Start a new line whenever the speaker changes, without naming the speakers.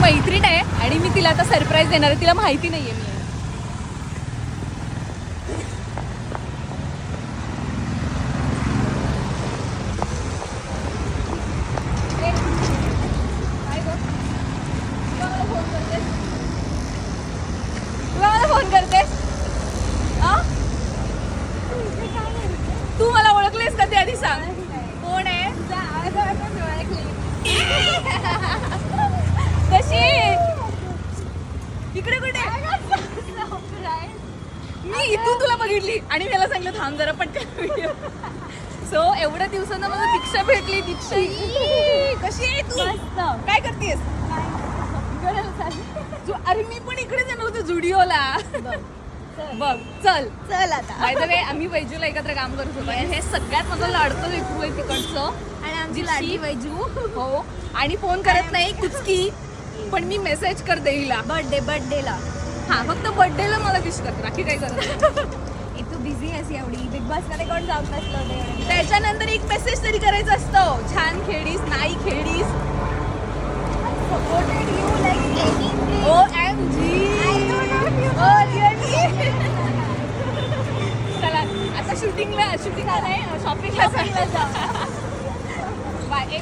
मैत्रीण आहे आणि मी तिला आता सरप्राईज देणार आहे. तिला माहिती नाहीये मी. फोन करतेस? तू मला ओळखलेस का ते आधी सांग. कोण आहे? कशी इकडे कुठे? मी इथून तुला बघितली आणि मला सांगितलं थांब जरा पटकन व्हिडिओ. सो एवढ्या दिवसांना मला दीक्षा भेटली. दीक्षा कशी आहे तू? काय करतेस? अरे मी पण इकडे जाणार होते जुडिओला. बघ चल
चल आता.
बाय द वे आम्ही वैजूला एकत्र काम करत होतो. हे सगळ्यात माझं लाडकं लेकरू आहे तिकडचं.
आणि आमची लाडकी वैजू.
हो आणि फोन करत नाही कुचकी. पण मी मेसेज करते हिला
बर्थडेला.
हा फक्त बर्थडेला मला विश करते. बाकी काही करत नाही.
तू बिझी आहेस एवढी. बिग बॉस मध्ये कोण जाऊन नसलं.
त्याच्यानंतर एक मेसेज तरी करायचा असतो. छान खेळीस नाही खेळीस.
Supported you like anything.
OMG.
I don't know if you
Oh, really? चला आता शूटिंगला नाही शॉपिंगला
shopping ला जाऊ.
बाय.